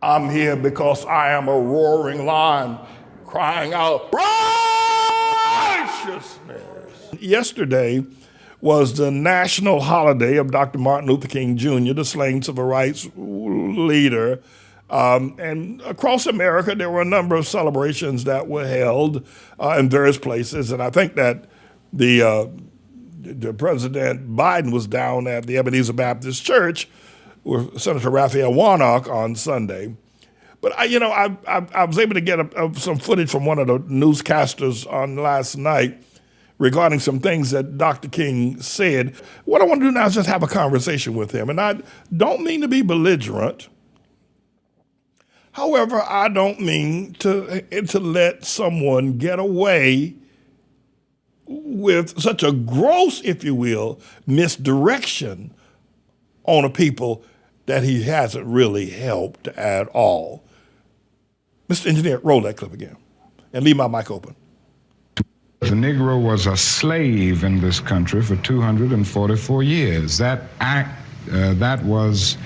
I'm here because I am a roaring lion crying out righteousness. Yesterday was the national holiday of Dr. Martin Luther King Jr., the slain civil rights leader. And across America, there were a number of celebrations that were held in various places. And I think that the President Biden was down at the Ebenezer Baptist Church with Senator Raphael Warnock on Sunday. But I was able to get some footage from one of the newscasters on last night regarding some things that Dr. King said. What I want to do now is just have a conversation with him. And I don't mean to be belligerent. However, I don't mean to let someone get away with such a gross, if you will, misdirection on a people that he hasn't really helped at all. Mr. Engineer, roll that clip again and leave my mic open. The Negro was a slave in this country for 244 years. That was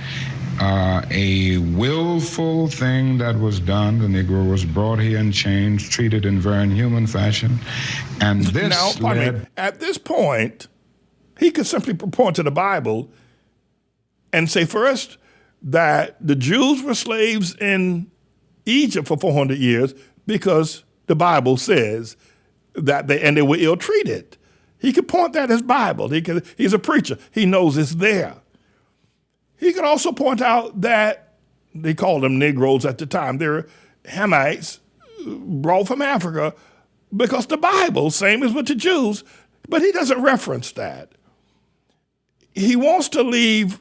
a willful thing that was done. The Negro was brought here in chains, treated in very inhuman fashion. And this now, pardon me, at this point, he could simply point to the Bible and say first that the Jews were slaves in Egypt for 400 years because the Bible says that they were ill-treated. He could point that as Bible. He's a preacher. He knows it's there. He could also point out that they called them Negroes at the time. They're Hamites brought from Africa because the Bible, same as with the Jews, but he doesn't reference that. He wants to leave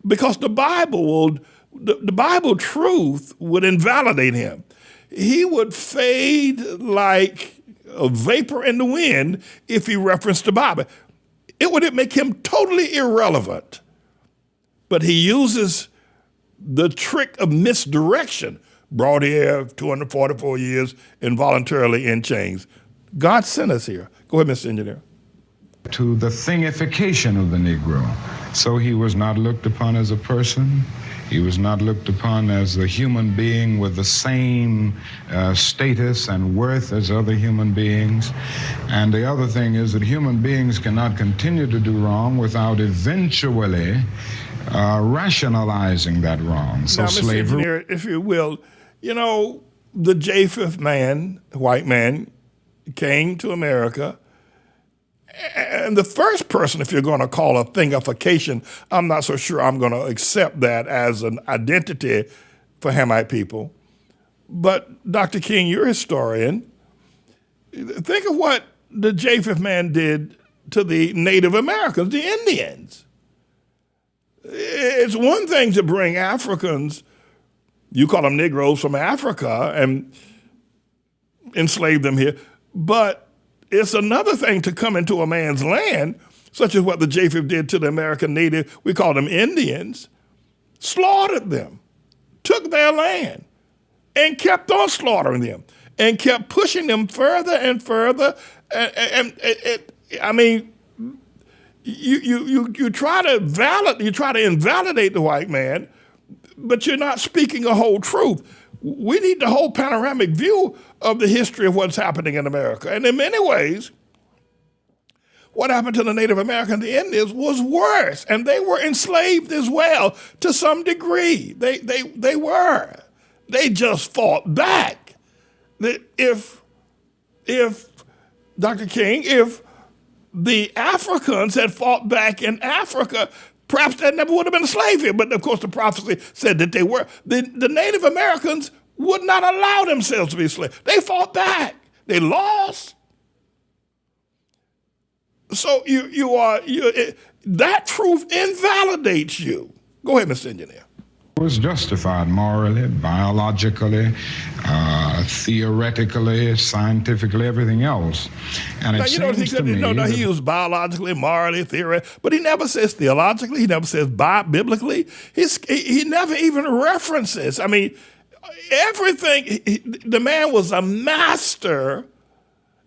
because the Bible truth would invalidate him. He would fade like a vapor in the wind if he referenced the Bible. It would make him totally irrelevant. But he uses the trick of misdirection, brought here 244 years involuntarily in chains. God sent us here. Go ahead, Mr. Engineer. To the thingification of the Negro. So he was not looked upon as a person. He was not looked upon as a human being with the same status and worth as other human beings. And the other thing is that human beings cannot continue to do wrong without eventually rationalizing that wrong. So now, Mr. Engineer, if you will, the Japheth man, white man, came to America. And the first person, if you're going to call a thingification, I'm not so sure I'm going to accept that as an identity for Hamite people. But Dr. King, you're a historian. Think of what the Japheth man did to the Native Americans, the Indians. It's one thing to bring Africans, you call them Negroes, from Africa and enslave them here, but it's another thing to come into a man's land, such as what the Japheth did to the American native, we call them Indians, slaughtered them, took their land, and kept on slaughtering them, and kept pushing them further and further. You try to invalidate the white man, but you're not speaking a whole truth. We need the whole panoramic view of the history of what's happening in America. And in many ways, what happened to the Native Americans, the Indians, was worse. And they were enslaved as well to some degree. They were. They just fought back. If Dr. King, if the Africans had fought back in Africa, perhaps that never would have been a slave here. But of course, the prophecy said that they were. The Native Americans would not allow themselves to be slaves. They fought back. They lost. So that truth invalidates you. Go ahead, Mr. Engineer. Was justified morally, biologically, theoretically, scientifically, everything else. And it seems to me he used biologically, morally, theoretically, but he never says theologically. He never says biblically. He never even references. I mean, everything. The man was a master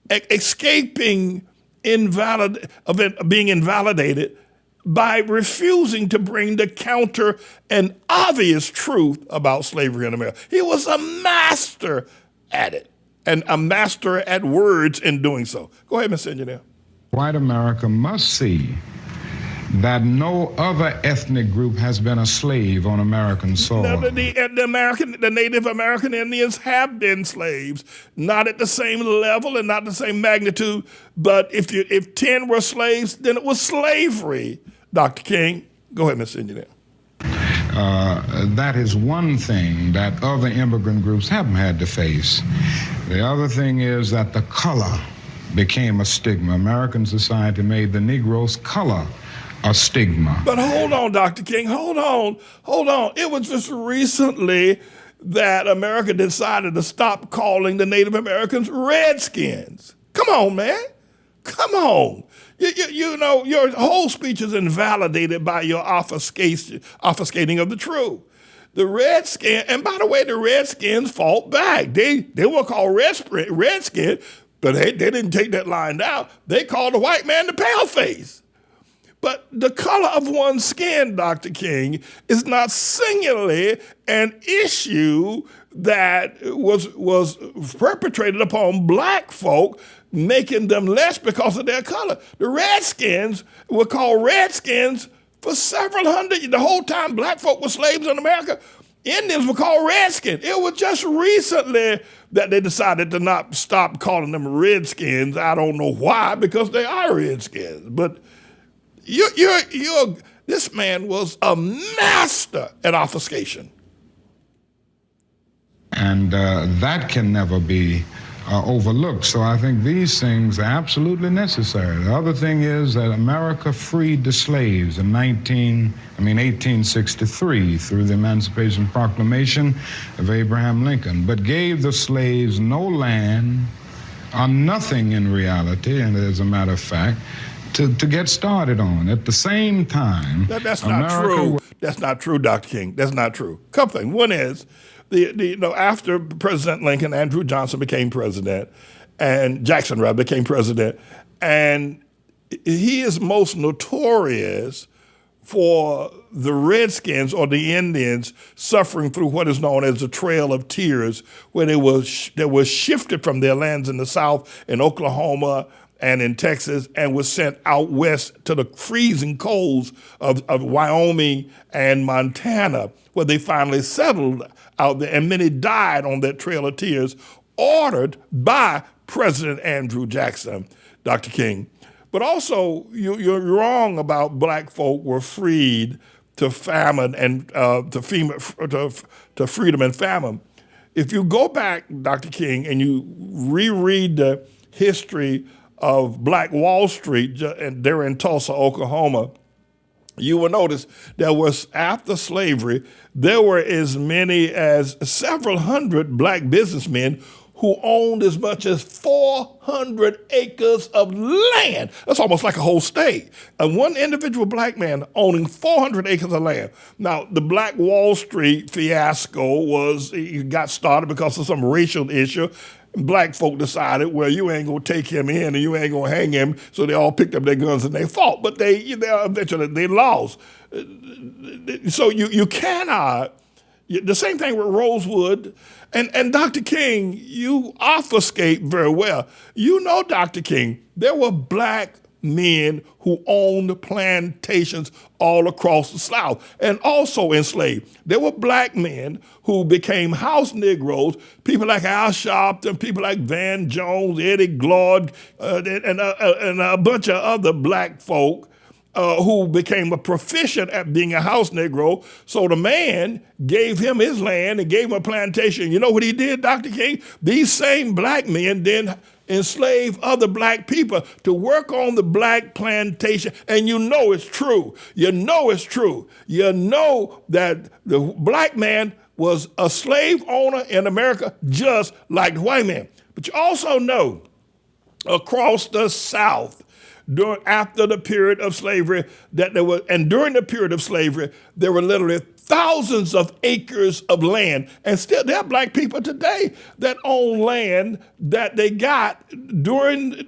at escaping being invalidated by refusing to bring the counter and obvious truth about slavery in America. He was a master at it and a master at words in doing so. Go ahead, Mr. Engineer. White America must see that no other ethnic group has been a slave on American soil. The Native American Indians have been slaves, not at the same level and not the same magnitude. But if 10 were slaves, then it was slavery. Dr. King, go ahead, Mr. Engineer. That is one thing that other immigrant groups haven't had to face. The other thing is that the color became a stigma. American society made the Negro's color a stigma. But hold on, Dr. King, hold on. It was just recently that America decided to stop calling the Native Americans Redskins. Come on, man. Come on. You know, your whole speech is invalidated by your obfuscating of the truth. The Redskins, and by the way, the Redskins fought back. They were called Redskins, but they didn't take that line down. They called the white man the paleface. But the color of one's skin, Dr. King, is not singularly an issue that was perpetrated upon black folk, making them less because of their color. The Redskins were called Redskins for several hundred years. The whole time black folk were slaves in America, Indians were called Redskins. It was just recently that they decided to not stop calling them Redskins. I don't know why, because they are Redskins. But this man was a master at obfuscation. And that can never be overlooked. So I think these things are absolutely necessary. The other thing is that America freed the slaves in 1863 through the Emancipation Proclamation of Abraham Lincoln, but gave the slaves no land or nothing in reality, and as a matter of fact, to get started on. At the same time, that's not true. That's not true, Dr. King. That's not true. Couple things. One is, after President Lincoln, Andrew Johnson became president, and Jackson rather became president, and he is most notorious for the Redskins or the Indians suffering through what is known as the Trail of Tears, where they were shifted from their lands in the South, in Oklahoma and in Texas, and was sent out west to the freezing colds of Wyoming and Montana, where they finally settled out there, and many died on that Trail of Tears, ordered by President Andrew Jackson, Dr. King. But also, you're wrong about black folk were freed to famine and to freedom and famine. If you go back, Dr. King, and you reread the history of Black Wall Street, and they're in Tulsa, Oklahoma, you will notice there was, after slavery, there were as many as several hundred black businessmen who owned as much as 400 acres of land. That's almost like a whole state. And one individual black man owning 400 acres of land. Now, the Black Wall Street fiasco got started because of some racial issue. Black folk decided, well, you ain't gonna take him in and you ain't gonna hang him, so they all picked up their guns and they fought, but they eventually they lost. So you cannot, the same thing with Rosewood, and Dr. King, you obfuscate very well. You know, Dr. King, there were black men who owned plantations all across the South and also enslaved. There were black men who became house Negroes, people like Al Sharpton, people like Van Jones, Eddie Glaude, and a bunch of other black folk who became a proficient at being a house Negro. So the man gave him his land and gave him a plantation. You know what he did, Dr. King? These same black men then enslaved other black people to work on the black plantation. And you know it's true. You know it's true. You know that the black man was a slave owner in America just like the white man. But you also know across the South, after the period of slavery, during the period of slavery, there were literally thousands of acres of land. And still there are black people today that own land that they got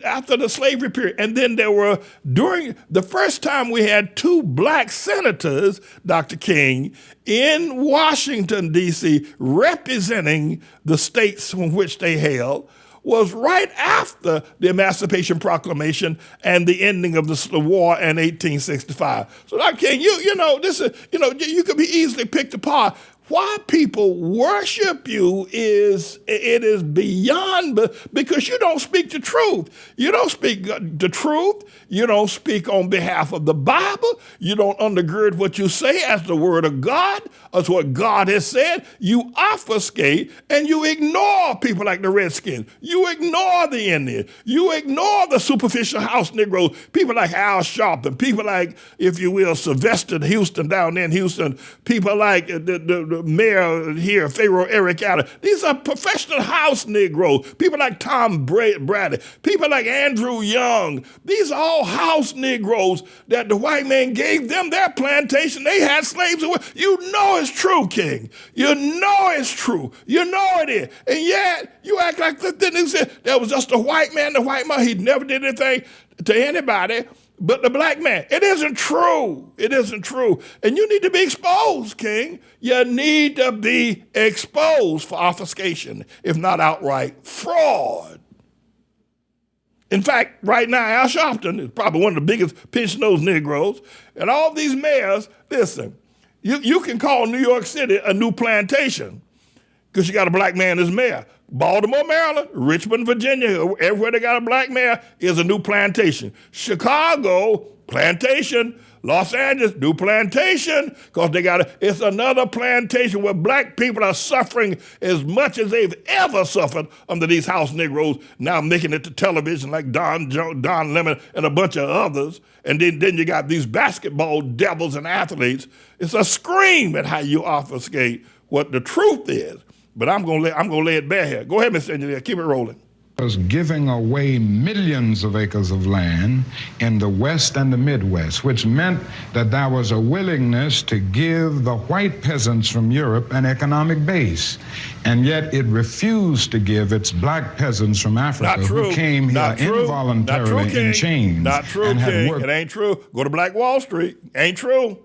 after the slavery period. And then there were, during the first time we had 2 black senators, Dr. King, in Washington, D.C., representing the states from which they hailed, was right after the Emancipation Proclamation and the ending of the war in 1865. So, Dr. King, you could be easily picked apart. Why people worship you is beyond, because you don't speak the truth. You don't speak the truth. You don't speak on behalf of the Bible. You don't undergird what you say as the word of God, as what God has said. You obfuscate and you ignore people like the Redskins. You ignore the Indians. You ignore the superficial house Negroes, people like Al Sharpton, people like, if you will, Sylvester Houston down there in Houston, people like the mayor here, Pharaoh Eric Allen. These are professional house Negroes. People like Tom Bradley. People like Andrew Young. These are all house Negroes that the white man gave them their plantation. They had slaves. You know it's true, King. You know it's true. You know it is. And yet you act like that was just a white man, he never did anything to anybody but the black man. It isn't true. It isn't true. And you need to be exposed, King. You need to be exposed for obfuscation, if not outright fraud. In fact, right now, Al Sharpton is probably one of the biggest pinch-nosed Negroes. And all these mayors, listen, you can call New York City a new plantation because you got a black man as mayor. Baltimore, Maryland, Richmond, Virginia, everywhere they got a black mayor is a new plantation. Chicago, plantation. Los Angeles, new plantation, because it's another plantation where black people are suffering as much as they've ever suffered under these house Negroes, now making it to television like Don Lemon and a bunch of others. And then you got these basketball devils and athletes. It's a scream at how you obfuscate what the truth is. But I'm gonna lay it bare here. Go ahead, Mr. Engineer, keep it rolling. Was giving away millions of acres of land in the West and the Midwest, which meant that there was a willingness to give the white peasants from Europe an economic base. And yet it refused to give its black peasants from Africa who came here involuntarily in chains. Not true, King. It ain't true. Go to Black Wall Street. Ain't true.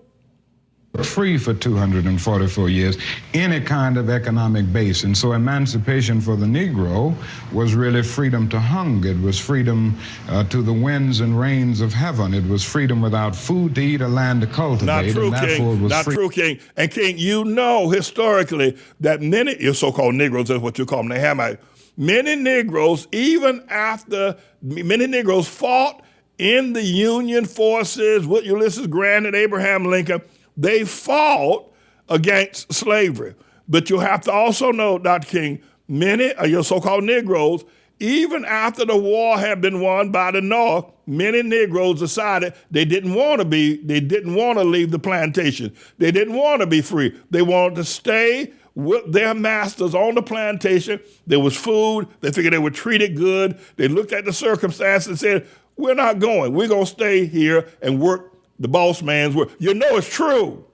Free for 244 years, any kind of economic base. And so emancipation for the Negro was really freedom to hunger. It was freedom to the winds and rains of heaven. It was freedom without food to eat or land to cultivate. Not true, King. Not true, King. And King, you know historically that many, your so-called Negroes, that's what you call them, the Hamites, many Negroes, even after many Negroes fought in the Union forces with Ulysses Grant and Abraham Lincoln, they fought against slavery. But you have to also know, Dr. King, many of your so-called Negroes, even after the war had been won by the North, many Negroes decided they didn't want to leave the plantation. They didn't want to be free. They wanted to stay with their masters on the plantation. There was food. They figured they were treated good. They looked at the circumstances and said, we're not going. We're going to stay here and work the boss man's work. You know it's true.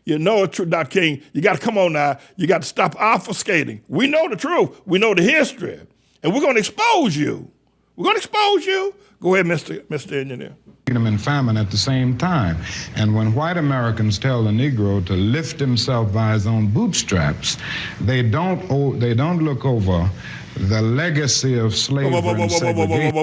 You know it's true, Dr. King. You got to come on now. You got to stop obfuscating. We know the truth. We know the history. And we're going to expose you. We're going to expose you. Go ahead, Mr. Engineer. Freedom and famine at the same time. And when white Americans tell the Negro to lift himself by his own bootstraps, they don't look over the legacy of slavery and segregation.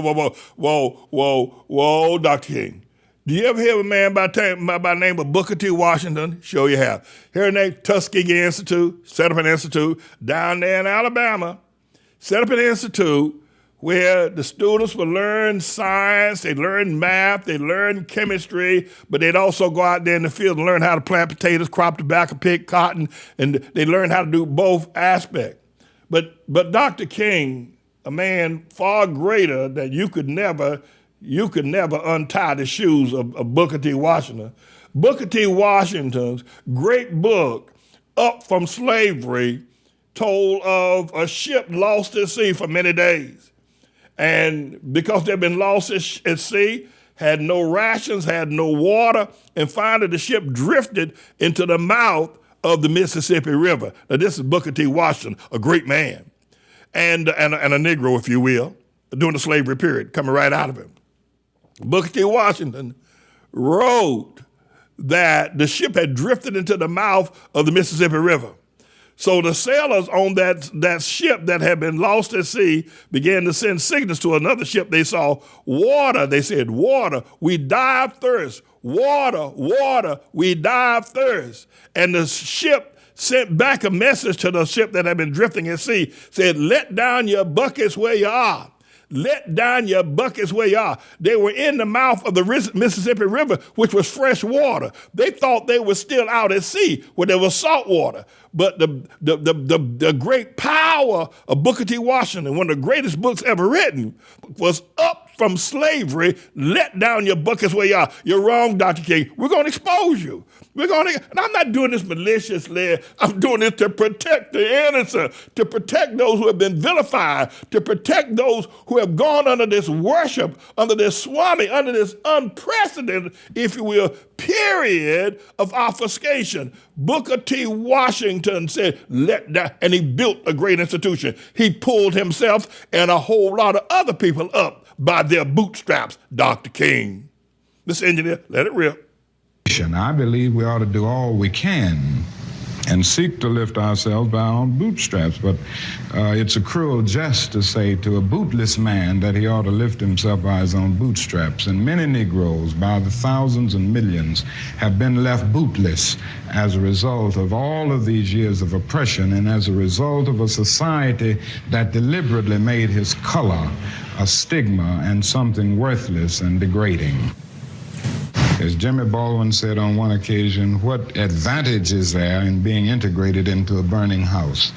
Whoa, Dr. King. Do you ever hear of a man by the name of Booker T. Washington? Sure you have. Here in the Tuskegee Institute, set up an institute down there in Alabama, set up an institute where the students would learn science, they'd learn math, they'd learn chemistry, but they'd also go out there in the field and learn how to plant potatoes, crop tobacco, pick cotton, and they'd learn how to do both aspects. But Dr. King, a man far greater than you could never untie the shoes of Booker T. Washington. Booker T. Washington's great book, Up from Slavery, told of a ship lost at sea for many days. And because they'd been lost at sea, had no rations, had no water, and finally the ship drifted into the mouth of the Mississippi River. Now, this is Booker T. Washington, a great man, and a Negro, if you will, during the slavery period, coming right out of him. Booker T. Washington wrote that the ship had drifted into the mouth of the Mississippi River. So the sailors on that ship that had been lost at sea began to send signals to another ship. They saw water. They said, water, we die of thirst. Water, water, we die of thirst. And the ship sent back a message to the ship that had been drifting at sea, said, let down your buckets where you are. Let down your buckets where you are. They were in the mouth of the Mississippi River, which was fresh water. They thought they were still out at sea where there was salt water. But the great power of Booker T. Washington, one of the greatest books ever written, was up from slavery. Let down your buckets where you are. You're wrong, Dr. King. We're going to expose you. And I'm not doing this maliciously. I'm doing this to protect the innocent, to protect those who have been vilified, to protect those who have gone under this worship, under this swami, under this unprecedented, if you will, period of obfuscation. Booker T. Washington said, let that, and he built a great institution. He pulled himself and a whole lot of other people up by their bootstraps, Dr. King. Mr. Engineer, let it rip. I believe we ought to do all we can and seek to lift ourselves by our own bootstraps. But it's a cruel jest to say to a bootless man that he ought to lift himself by his own bootstraps. And many Negroes, by the thousands and millions, have been left bootless as a result of all of these years of oppression and as a result of a society that deliberately made his color a stigma and something worthless and degrading. As Jimmy Baldwin said on one occasion, what advantage is there in being integrated into a burning house?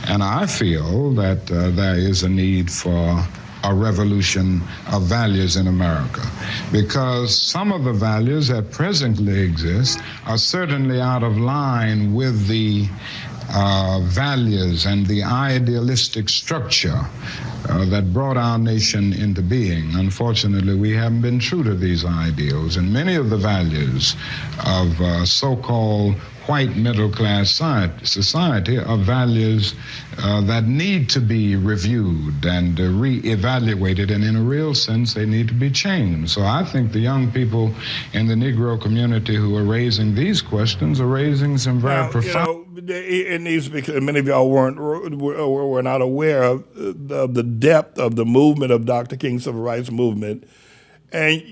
And I feel that there is a need for a revolution of values in America, because some of the values that presently exist are certainly out of line with the values and the idealistic structure that brought our nation into being. Unfortunately, we haven't been true to these ideals, and many of the values of so-called white middle-class society are values that need to be reviewed and re-evaluated, and in a real sense, they need to be changed. So I think the young people in the Negro community who are raising these questions are raising some very profound... It needs to be, many of y'all were not aware of the depth of the movement of Dr. King's civil rights movement, and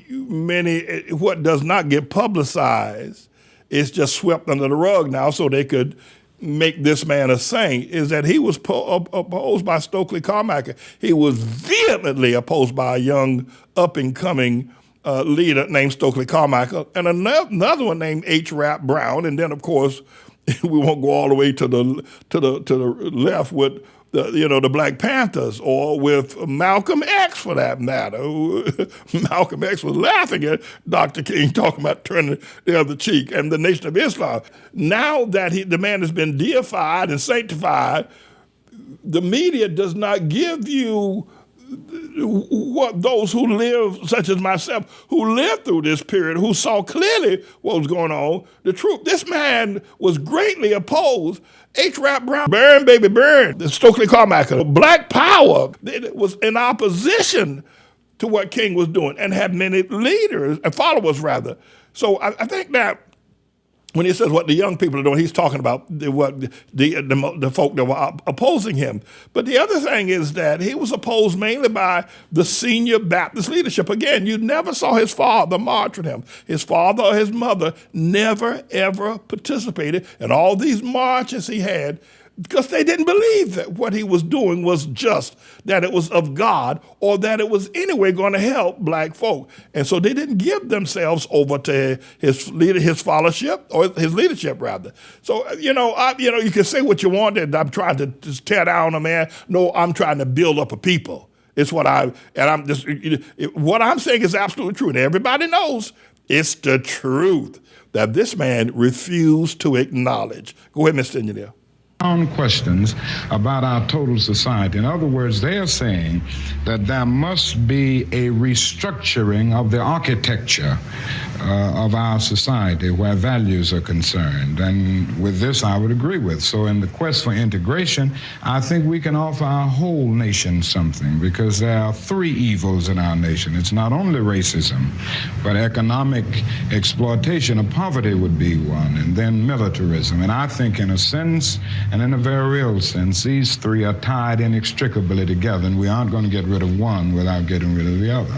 what does not get publicized is just swept under the rug now so they could make this man a saint, is that he was opposed by Stokely Carmichael. He was vehemently opposed by a young up-and-coming leader named Stokely Carmichael, and another one named H. Rap Brown, and then, of course, we won't go all the way to the left with the Black Panthers, or with Malcolm X for that matter. Malcolm X was laughing at Dr. King talking about turning the other cheek, and the Nation of Islam. Now that the man has been deified and sanctified, the media does not give you what those who live, such as myself, who lived through this period, who saw clearly what was going on, the truth. This man was greatly opposed. H. Rap Brown, burn, baby, burn. Stokely Carmichael, Black Power, was in opposition to what King was doing, and had many leaders, and followers rather. So I think that when he says what the young people are doing, he's talking about the folk that were opposing him. But the other thing is that he was opposed mainly by the senior Baptist leadership. Again, you never saw his father march with him. His father or his mother never, ever participated in all these marches he had, because they didn't believe that what he was doing was just, that it was of God, or that it was anyway going to help black folk. And so they didn't give themselves over to his followership, or his leadership rather. So, you can say what you want, that I'm trying to just tear down a man. No, I'm trying to build up a people. It's what I'm saying is absolutely true. And everybody knows it's the truth that this man refused to acknowledge. Go ahead, Mr. Engineer. questions about our total society. In other words, they are saying that there must be a restructuring of the architecture of our society where values are concerned. And with this, I would agree with. So in the quest for integration, I think we can offer our whole nation something, because there are three evils in our nation. It's not only racism, but economic exploitation of poverty would be one, and then militarism. And I think in a sense, and in a very real sense, these three are tied inextricably together, and we aren't going to get rid of one without getting rid of the other.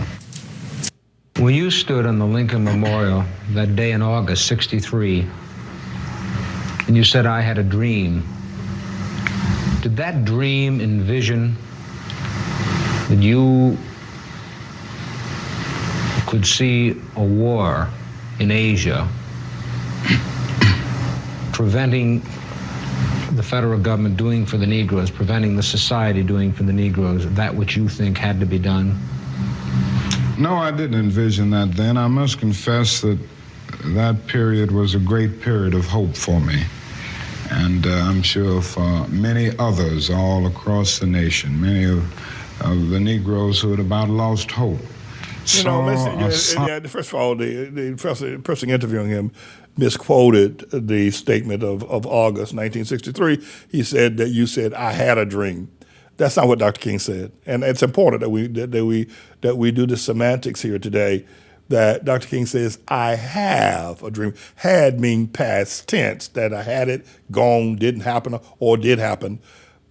When you stood on the Lincoln Memorial that day in August '63, and you said, "I had a dream," did that dream envision that you could see a war in Asia preventing the federal government doing for the Negroes, preventing the society doing for the Negroes that which you think had to be done? No, I didn't envision that then. I must confess that that period was a great period of hope for me. And I'm sure for many others all across the nation, many of the Negroes who had about lost hope. You know, first of all, the person interviewing him misquoted the statement of August 1963. He said that you said, "I had a dream." That's not what Dr. King said, and it's important that we do the semantics here today. That Dr. King says, "I have a dream." Had mean past tense, that I had it, gone, didn't happen, or did happen.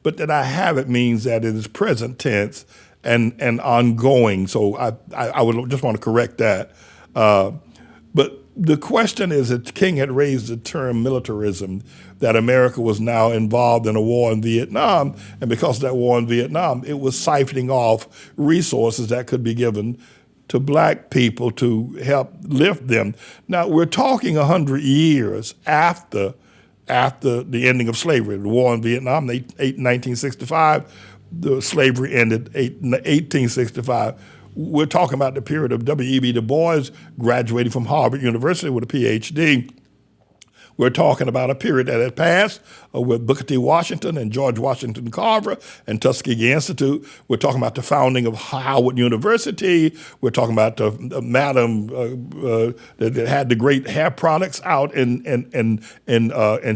But that I have it means that it is present tense and ongoing. So I would just want to correct that. But the question is that King had raised the term militarism, that America was now involved in a war in Vietnam, and because of that war in Vietnam, it was siphoning off resources that could be given to black people to help lift them. Now, we're talking 100 years after the ending of slavery. The war in Vietnam, 1965, the slavery ended 1865. We're talking about the period of W.E.B. Du Bois graduating from Harvard University with a PhD. We're talking about a period that had passed with Booker T. Washington and George Washington Carver and Tuskegee Institute. We're talking about the founding of Howard University. We're talking about the madam that had the great hair products out in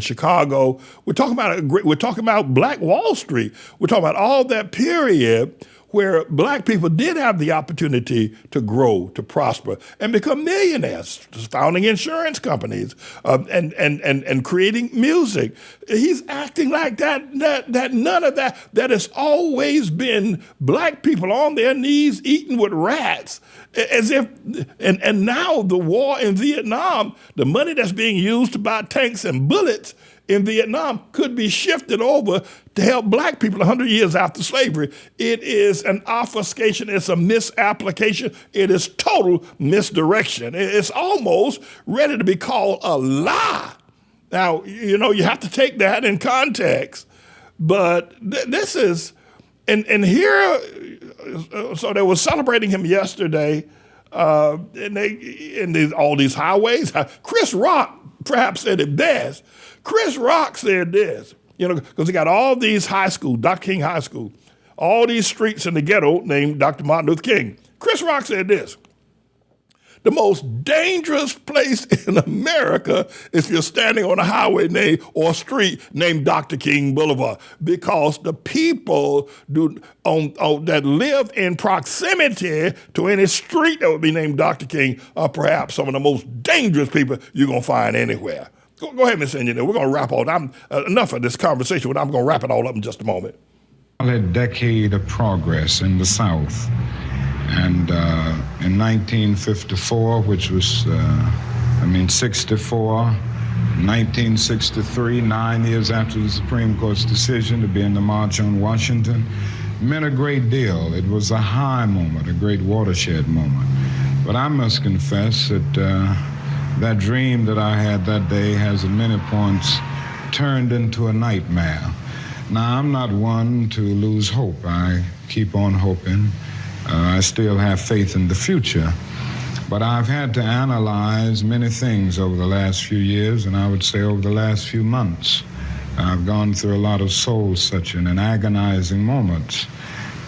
Chicago. We're talking about Black Wall Street. We're talking about all that period where black people did have the opportunity to grow, to prosper, and become millionaires, founding insurance companies, and creating music. He's acting like that none of that has always been black people on their knees eating with rats, as if, and now the war in Vietnam, the money that's being used to buy tanks and bullets in Vietnam could be shifted over to help black people 100 years after slavery. It is an obfuscation. It's a misapplication. It is total misdirection. It's almost ready to be called a lie. Now, you know, you have to take that in context. But this is, and here, so they were celebrating him yesterday, and all these highways. Chris Rock perhaps said it best. Chris Rock said this, you know, because he got all these high school, Dr. King High School, all these streets in the ghetto named Dr. Martin Luther King. Chris Rock said this: the most dangerous place in America is if you're standing on a highway or a street named Dr. King Boulevard, because the people that live in proximity to any street that would be named Dr. King are perhaps some of the most dangerous people you're going to find anywhere. Go ahead, Mr. Engineer. We're going to wrap all enough of this conversation, but I'm going to wrap it all up in just a moment. A decade of progress in the South. And in 1954, which was, 64, 1963, 9 years after the Supreme Court's decision to be in the March on Washington, meant a great deal. It was a high moment, a great watershed moment. But I must confess that that dream that I had that day has at many points turned into a nightmare. Now, I'm not one to lose hope. I keep on hoping. I still have faith in the future. But I've had to analyze many things over the last few years, and I would say over the last few months. I've gone through a lot of soul-searching and agonizing moments.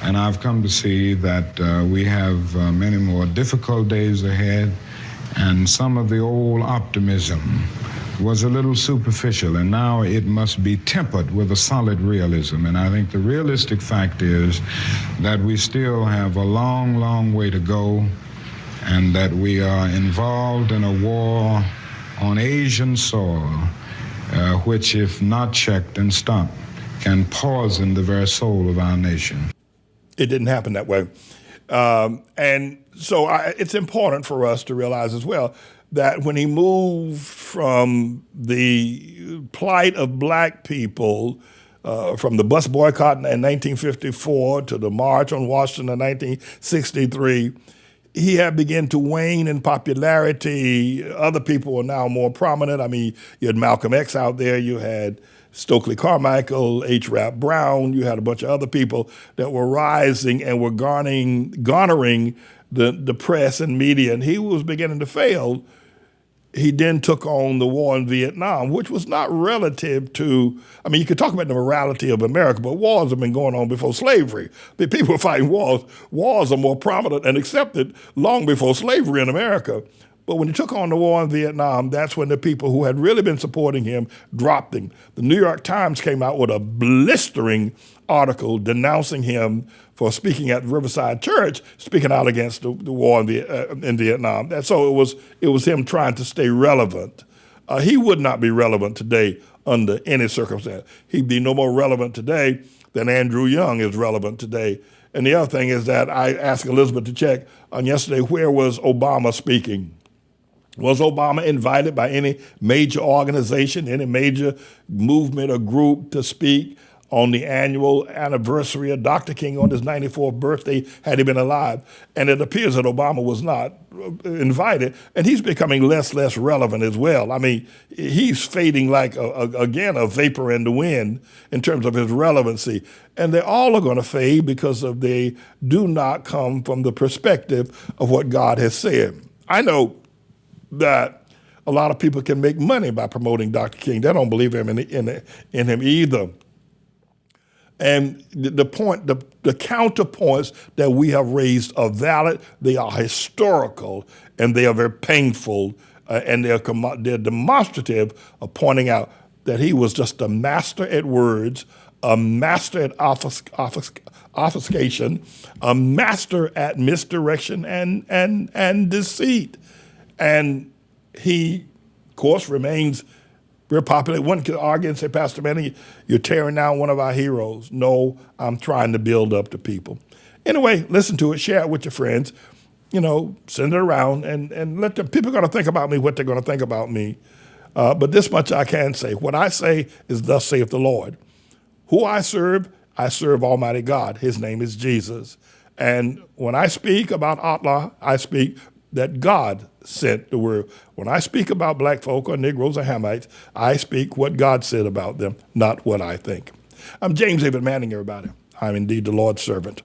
And I've come to see that we have many more difficult days ahead, and some of the old optimism was a little superficial, and now it must be tempered with a solid realism. And I think the realistic fact is that we still have a long, long way to go, and that we are involved in a war on Asian soil, which, if not checked and stopped, can poison the very soul of our nation. It didn't happen that way. And so it's important for us to realize as well that when he moved from the plight of black people, from the bus boycott in 1954 to the March on Washington in 1963, he had begun to wane in popularity. Other people were now more prominent. I mean, you had Malcolm X out there, you had Stokely Carmichael, H. Rap Brown, you had a bunch of other people that were rising and were garnering the press and media, and he was beginning to fail. He then took on the war in Vietnam, which was not relative to, I mean, you could talk about the morality of America, but wars have been going on before slavery. People were fighting wars. Wars are more prominent and accepted long before slavery in America. But when he took on the war in Vietnam, that's when the people who had really been supporting him dropped him. The New York Times came out with a blistering article denouncing him for speaking at Riverside Church, speaking out against the war in Vietnam. And so it was him trying to stay relevant. He would not be relevant today under any circumstance. He'd be no more relevant today than Andrew Young is relevant today. And the other thing is that I asked Elizabeth to check on yesterday, where was Obama speaking? Was Obama invited by any major organization, any major movement or group to speak on the annual anniversary of Dr. King on his 94th birthday, had he been alive? And it appears that Obama was not invited, and he's becoming less relevant as well. I mean, he's fading like, again, a vapor in the wind in terms of his relevancy. And they all are going to fade because they do not come from the perspective of what God has said. I know that a lot of people can make money by promoting Dr. King. They don't believe him in him either. And the counterpoints that we have raised are valid, they are historical, and they are very painful, and they're demonstrative of pointing out that he was just a master at words, a master at obfuscation, a master at misdirection and deceit. And he, of course, remains very popular. One could argue and say, Pastor Manny, you're tearing down one of our heroes. No, I'm trying to build up the people. Anyway, listen to it, share it with your friends, send it around, and let them, people are going to think about me what they're going to think about me. But this much I can say. What I say is, thus saith the Lord. Who I serve Almighty God. His name is Jesus. And when I speak about ATLAH, I speak that God sent the word. When I speak about black folk or Negroes or Hamites, I speak what God said about them, not what I think. I'm James David Manning, everybody. I'm indeed the Lord's servant.